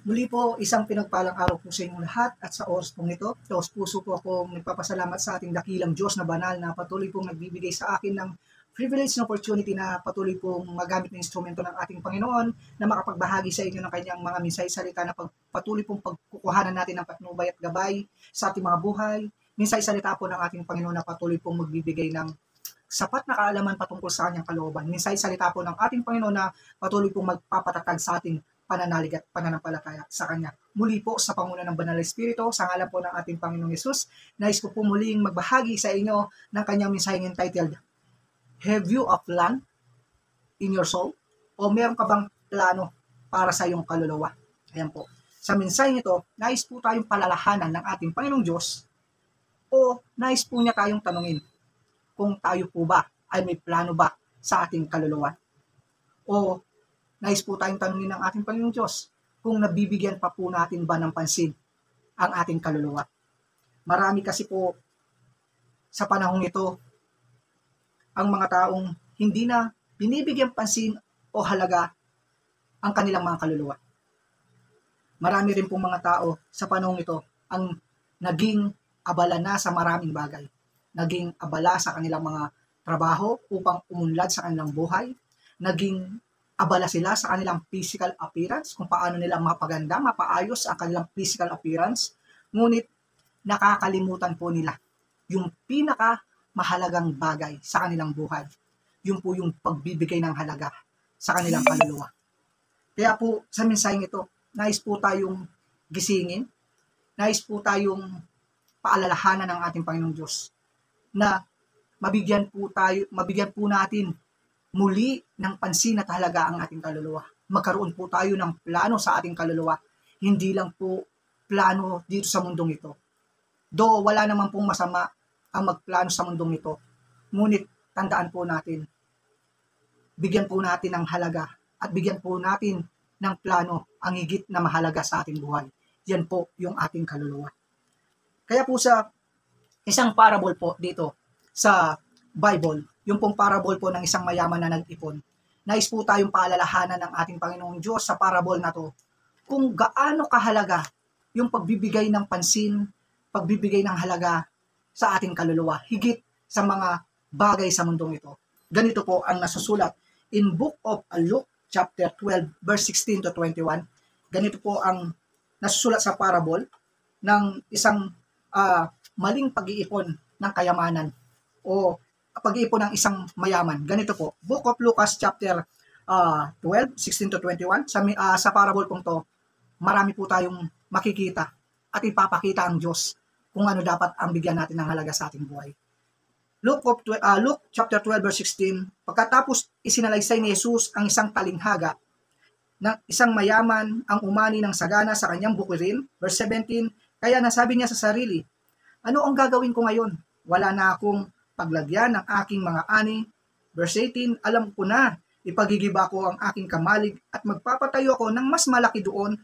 Muli po, isang pinagpalang araw po sa inyong lahat at sa oras pong ito. Taos puso po akong nagpapasalamat sa ating dakilang Diyos na banal na patuloy pong nagbibigay sa akin ng privilege na opportunity na patuloy pong magamit ng instrumento ng ating Panginoon na makapagbahagi sa inyo ng kanyang mga minsay salita na patuloy pong pagkukuhanan natin ng patnubay at gabay sa ating mga buhay. Minsay salita po ng ating Panginoon na patuloy pong magbibigay ng sapat na kaalaman patungkol sa kanyang kalooban. Minsay salita po ng ating Panginoon na patuloy pong magpapatatag sa ating pananalig at pananampalataya sa Kanya. Muli po sa panguna ng Banal na Espiritu, sa ngalan po ng ating Panginoong Yesus, nais ko po muling magbahagi sa inyo ng kanyang mensaheng entitled, Have you a plan in your soul? O meron ka bang plano para sa iyong kaluluwa? Ayan po. Sa mensaheng ito, nais po tayong palalahanan ng ating Panginoong Diyos o nais po niya tayong tanungin kung tayo po ba ay may plano ba sa ating kaluluwa? O nais po tayong tanungin ng ating Panginoong Diyos kung nabibigyan pa po natin ba ng pansin ang ating kaluluwa. Marami kasi po sa panahong ito ang mga taong hindi na binibigyan pansin o halaga ang kanilang mga kaluluwa. Marami rin pong mga tao sa panahong ito ang naging abala na sa maraming bagay. Naging abala sa kanilang mga trabaho upang umunlad sa kanilang buhay. Naging abala sila sa kanilang physical appearance, kung paano nila mapaganda, mapaayos ang kanilang physical appearance. Ngunit nakakalimutan po nila yung pinakamahalagang bagay sa kanilang buhay. Yun po yung pagbibigay ng halaga sa kanilang kaluluwa. Kaya po sa mensaheng ito, nais po tayong gisingin, nais po tayong paalalahanan ng ating Panginoong Diyos na mabigyan po natin muli ng pansin at halaga ang ating kaluluwa. Magkaroon po tayo ng plano sa ating kaluluwa. Hindi lang po plano dito sa mundong ito. Though wala naman pong masama ang magplano sa mundong ito. Ngunit tandaan po natin, bigyan po natin ng halaga at bigyan po natin ng plano ang higit na mahalaga sa ating buhay. Yan po yung ating kaluluwa. Kaya po sa isang parable po dito sa Bible, yung pong parable po ng isang mayaman na nag-ipon. Nais po tayong paalalahanan ng ating Panginoong Diyos sa parable na to kung gaano kahalaga yung pagbibigay ng pansin, pagbibigay ng halaga sa ating kaluluwa, higit sa mga bagay sa mundong ito. Ganito po ang nasusulat in Book of Luke, chapter 12, verse 16 to 21. Ganito po ang nasusulat sa parable ng isang maling pag-iipon ng kayamanan o pag-iipon ng isang mayaman. Ganito po, Book of Lucas chapter 12, 16 to 21. Sa parable pong to, marami po tayong makikita at ipapakita ang Diyos kung ano dapat ang bigyan natin ng halaga sa ating buhay. Luke chapter 12, verse 16, pagkatapos isinalaysay ni Jesus ang isang talinghaga ng isang mayaman ang umani ng sagana sa kanyang bukirin. Verse 17, kaya nasabi niya sa sarili, ano ang gagawin ko ngayon? Wala na akong paglagyan ng aking mga ani. Verse 18, alam ko na, ipagigiba ko ang aking kamalig at magpapatayo ako ng mas malaki doon.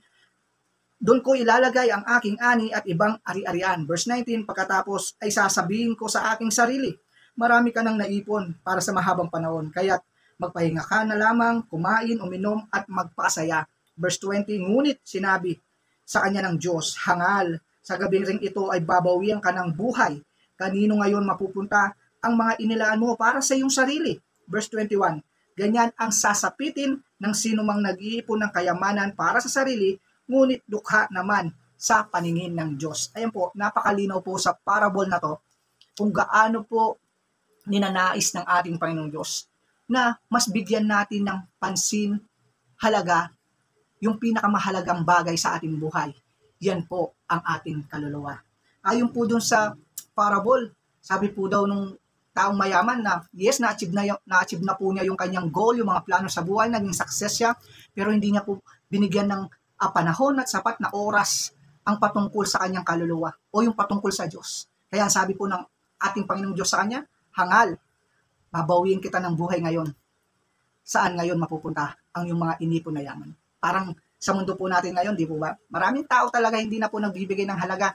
Doon ko ilalagay ang aking ani at ibang ari-arian. Verse 19, pagkatapos ay sasabihin ko sa aking sarili, marami ka nang naipon para sa mahabang panahon, kaya't magpahinga ka na lamang, kumain, uminom at magpasaya. Verse 20, ngunit sinabi sa kanya ng Diyos, hangal, sa gabing ring ito ay babawian ka ng buhay. Kanino ngayon mapupunta ang mga inilaan mo para sa iyong sarili? Verse 21, ganyan ang sasapitin ng sinumang nag-iipon ng kayamanan para sa sarili, ngunit dukha naman sa paningin ng Diyos. Ayan po, napakalinaw po sa parable na to kung gaano po ninanais ng ating Panginoong Diyos na mas bigyan natin ng pansin, halaga, yung pinakamahalagang bagay sa ating buhay. Yan po ang ating kaluluwa. Ayon po dun sa parable, sabi po daw nung taong mayaman na yes, na-achieve na po niya yung kanyang goal, yung mga plano sa buhay, naging success siya, pero hindi niya po binigyan ng panahon at sapat na oras ang patungkol sa kanyang kaluluwa o yung patungkol sa Diyos. Kaya sabi po ng ating Panginoong Diyos sa kanya, hangal, babawiin kita ng buhay ngayon. Saan ngayon mapupunta ang yung mga inipon na yaman? Parang sa mundo po natin ngayon, di po ba? Maraming tao talaga hindi na po nagbibigay ng halaga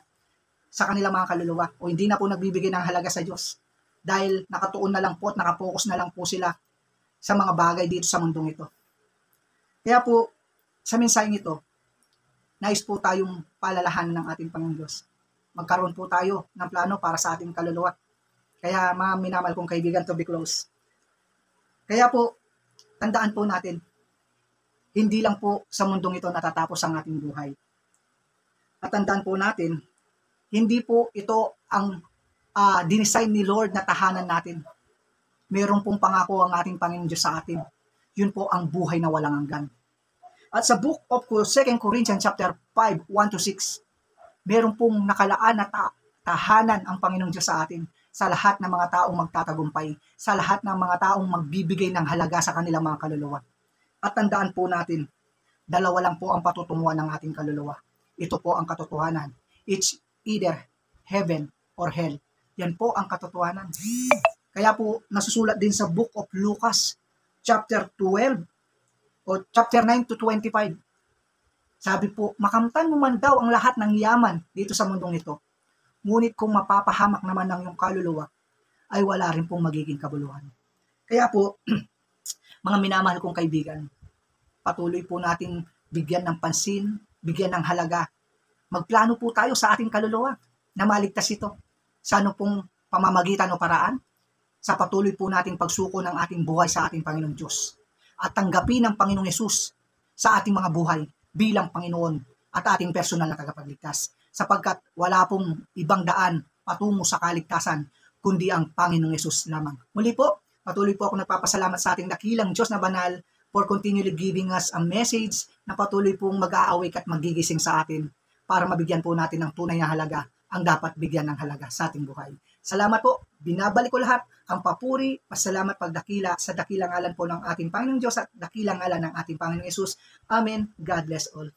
sa kanilang mga kaluluwa o hindi na po nagbibigay ng halaga sa Diyos dahil nakatuon na lang po at nakapokus na lang po sila sa mga bagay dito sa mundong ito. Kaya po, sa mensaheng ito, nais po tayong palalahan ng ating Panginoon Diyos. Magkaroon po tayo ng plano para sa ating kaluluwa. Kaya mga minamahal kong kaibigan, to be close. Kaya po, tandaan po natin, hindi lang po sa mundong ito natatapos ang ating buhay. At tandaan po natin, hindi po ito ang dinesign ni Lord na tahanan natin. Meron pong pangako ang ating Panginoon Diyos sa atin. Yun po ang buhay na walang hanggan. At sa book of 2 Corinthians chapter 5, 1-6, meron pong nakalaan na tahanan ang Panginoong Diyos sa atin sa lahat ng mga taong magtatagumpay, sa lahat ng mga taong magbibigay ng halaga sa kanilang mga kaluluwa. At tandaan po natin, dalawa lang po ang patutunguhan ng ating kaluluwa. Ito po ang katotohanan. It's either heaven or hell. Yan po ang katotohanan. Kaya po nasusulat din sa book of Lucas chapter 12 o chapter 9-25. Sabi po, makamtan mo man daw ang lahat ng yaman dito sa mundong ito. Ngunit kung mapapahamak naman ng iyong kaluluwa, ay wala rin pong magiging kabuluhan. Kaya po, mga minamahal kong kaibigan, patuloy po nating bigyan ng pansin, bigyan ng halaga. Magplano po tayo sa ating kaluluwa na maligtas ito. Sa ano pong pamamagitan o paraan? Sa patuloy po nating pagsuko ng ating buhay sa ating Panginoong Diyos. At tanggapin ng Panginoong Yesus sa ating mga buhay bilang Panginoon at ating personal na tagapagligtas. Sapagkat wala pong ibang daan patungo sa kaligtasan, kundi ang Panginoong Yesus lamang. Muli po, patuloy po ako nagpapasalamat sa ating dakilang Diyos na banal for continually giving us a message na patuloy pong mag-aawik at magigising sa atin para mabigyan po natin ng tunay na halaga ang dapat bigyan ng halaga sa ating buhay. Salamat po. Binabalik ko lahat ang papuri, pasalamat, pagdakila sa dakilang ngalan po ng ating Panginoong Diyos at dakilang ngalan ng ating Panginoong Yesus. Amen. God bless all.